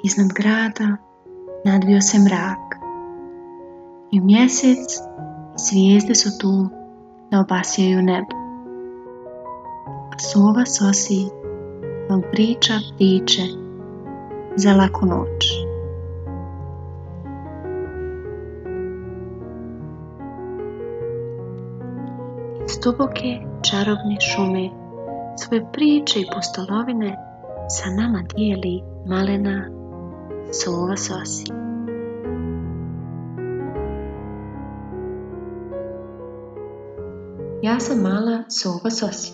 Iznad grada nadvio se mrak i mjesec i zvijezde su tu da obasjaju nebo. A sova sosi vam priča priče za laku noć. Iz duboke čarobne šume svoje priče i pustolovine sa nama dijeli malena sova sosi. Ja sam mala sova sosi.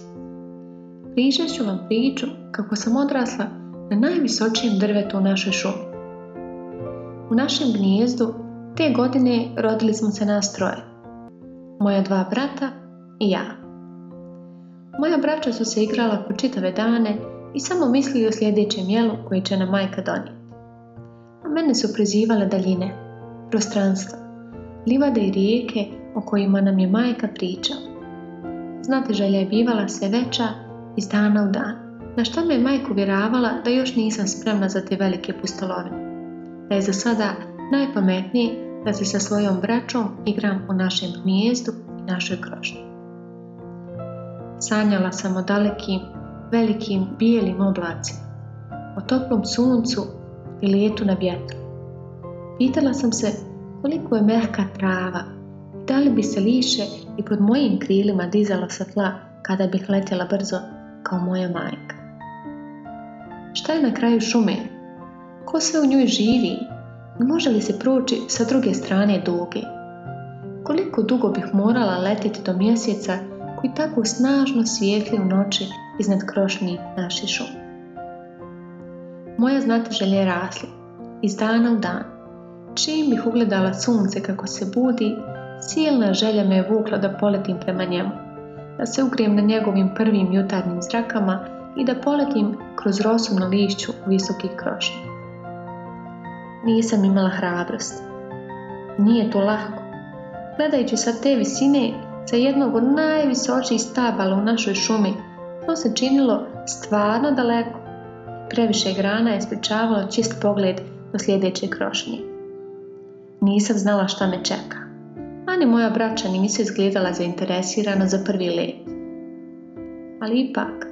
Pričat ću vam priču kako sam odrasla na najvisočijem drvetu u našoj šumi. U našem gnijezdu te godine rodili smo se nas troje. Moja 2 brata i ja. Moja braća su se igrala po čitave dane i samo mislili o sljedećem jelu koje će nam majka donijeti. A mene su prizivale daljine, prostranstva, livade i rijeke o kojima nam je majka pričala. Znatiželja je bivala sve veća iz dana u dan, na što me majka uvjeravala da još nisam spremna za te velike pustolovine, da je za sada najpametnije da se sa svojom braćom igram u našem gnijezdu i našoj krošnji. Sanjala sam o dalekim, velikim bijelim oblacima, o toplom suncu i letu na vjetru. Pitala sam se koliko je mehka trava i da li bi se liše i pod mojim krilima dizalo sa tla kada bih letjela brzo kao moja majka. Šta je na kraju šume? Ko sve u njoj živi? Može li se proći sa druge strane duge? Koliko dugo bih morala letjeti do mjeseca koji tako snažno svijetli u noći iznad krošnji naše šume? Moja znatiželja je rasla iz dana u dan. Čim bih ugledala sunce kako se budi, silna želja me je vukla da poletim prema njemu, da se ugrijem na njegovim prvim jutarnjim zrakama i da poletim kroz rosu na lišću visokih krošnji. Nisam imala hrabrost. Nije to lako. Gledajući sa te visine, sa jednog od najvisočijih stabala u našoj šumi, to se činilo stvarno daleko. Previše grana je sprečavalo čist pogled do sljedeće krošnje. Nisam znala šta me čeka, a ni moja braća ni nisu izgledala zainteresirana za prvi let. Ali ipak,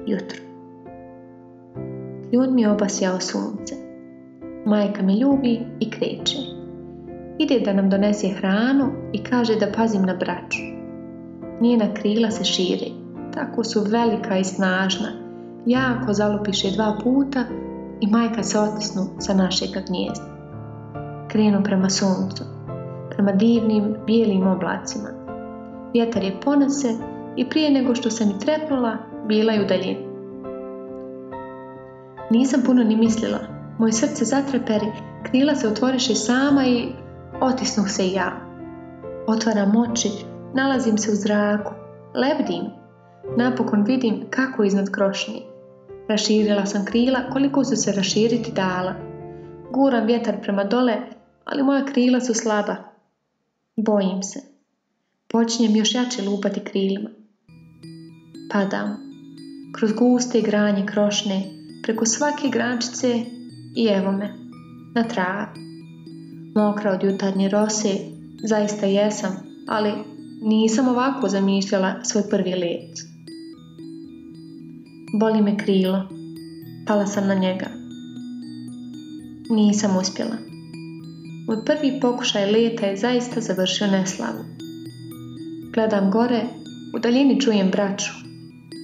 jutro. Kljun mi je obasjao sunce. Majka me ljubi i kreće. Ide da nam donese hranu i kaže da pazim na braću. Njena krila se šire, tako su velika i snažna. Jako zalupiše 2 puta i majka se otisnu sa našega gnijezda. Krenu prema suncu, prema divnim bijelim oblacima. Vjetar je ponese i prije nego što sam i trepnula, bila je u daljini. Nisam puno ni mislila. Moje srce zatreperi, krila se otvoriše sama i otisnuh se i ja. Otvaram oči, nalazim se u zraku, lebdim. Napokon vidim kako je iznad krošnje. Raširila sam krila koliko su se raširiti dala. Guram vjetar prema dole, ali moja krila su slaba. Bojim se. Počinjem još jače lupati krilima. Padam. Kroz guste granje krošne, preko svake grančice i evo me, na travi. Mokra od jutarnje rose, zaista jesam, ali nisam ovako zamišljala svoj prvi let. Boli me krilo. Pala sam na njega. Nisam uspjela. Moj prvi pokušaj leta je zaista završio neslavno. Gledam gore, u daljini čujem braću.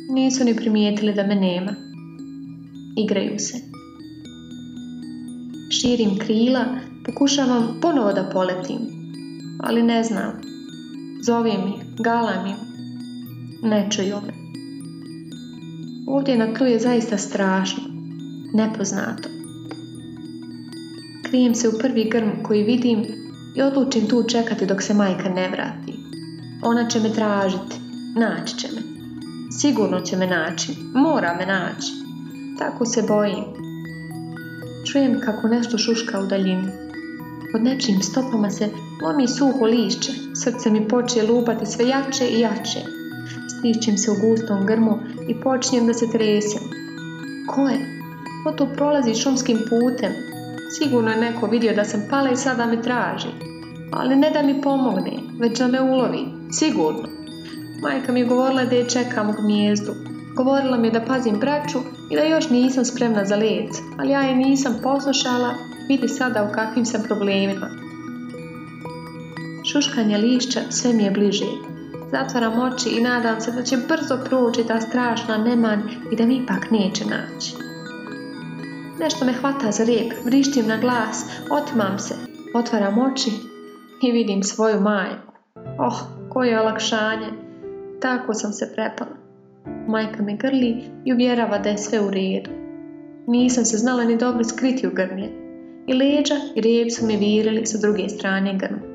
Nisu ni primijetili da me nema. Igraju se. Širim krila, pokušavam ponovo da poletim, ali ne znam. Zovem ih, galam im. Ne čuju me. Ovdje na tlu je zaista strašno, nepoznato. Krijem se u prvi grm koji vidim i odlučim tu čekati dok se majka ne vrati. Ona će me tražiti, naći će me. Sigurno će me naći, mora me naći. Tako se bojim. Čujem kako nešto šuška u daljini. Pod nečijim stopama se lomi suho lišće, srce mi počne lupati sve jače i jače. Stišćem se u gustom grmu i počinjem da se tresem. Ko je? Oto prolazi šumskim putem. Sigurno je neko vidio da sam pala i sada me traži. Ali ne da mi pomogne, već da me ulovi. Sigurno. Majka mi je govorila da je čekam u gnijezdu. Govorila mi je da pazim braću i da još nisam spremna za let. Ali ja je nisam poslušala, vidi sada u kakvim sam problemima. Šuškanje lišća sve mi je bliže. Zatvaram oči i nadam se da će brzo proći ta strašna neman i da mi ipak neće naći. Nešto me hvata za rep, vrištim na glas, otimam se, otvaram oči i vidim svoju majku. Oh, koje olakšanje! Tako sam se prepala. Majka me grli i uvjerava da je sve u redu. Nisam se znala ni dobro skriti u grmlje. I leđa i rep su mi virili sa druge strane grmlja.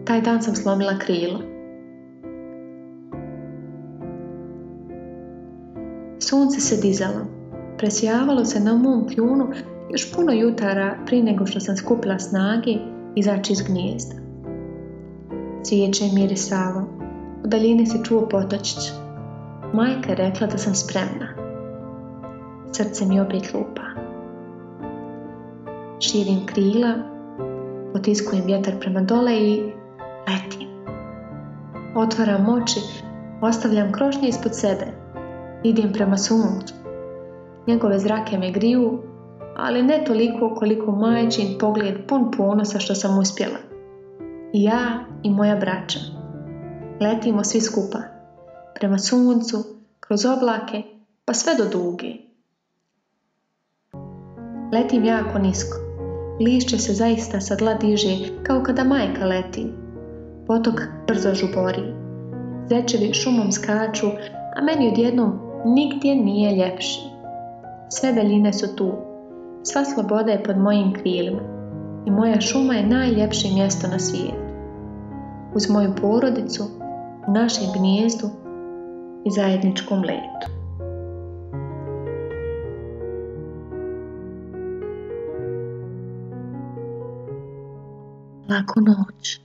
Taj dan sam slomila krilo. Sunce se dizalo. Presjavalo se na mom kljunu još puno jutara prije nego što sam skupila snage izaći iz gnijezda. Cvijeće je mirisalo. U daljini se čuo potočić. Majka je rekla da sam spremna. Srce mi opet lupa. Širim krila, potiskujem vjetar prema dole i letim. Otvaram oči, ostavljam krošnje ispod sebe. Idem prema suncu. Njegove zrake me griju, ali ne toliko koliko majčin pogled pun ponosa što sam uspjela. I ja i moja braća. Letimo svi skupa. Prema suncu, kroz oblake, pa sve do duge. Letim jako nisko. Lišće se zaista sa tla diže kao kada majka leti. Potok brzo žubori. Zečevi šumom skaču, a meni odjednom nigdje nije ljepši. Sve daljine su tu. Sva sloboda je pod mojim krilima. I moja šuma je najljepše mjesto na svijetu. Uz moju porodicu, u našem gnijezdu i zajedničkom letu. Laku noć.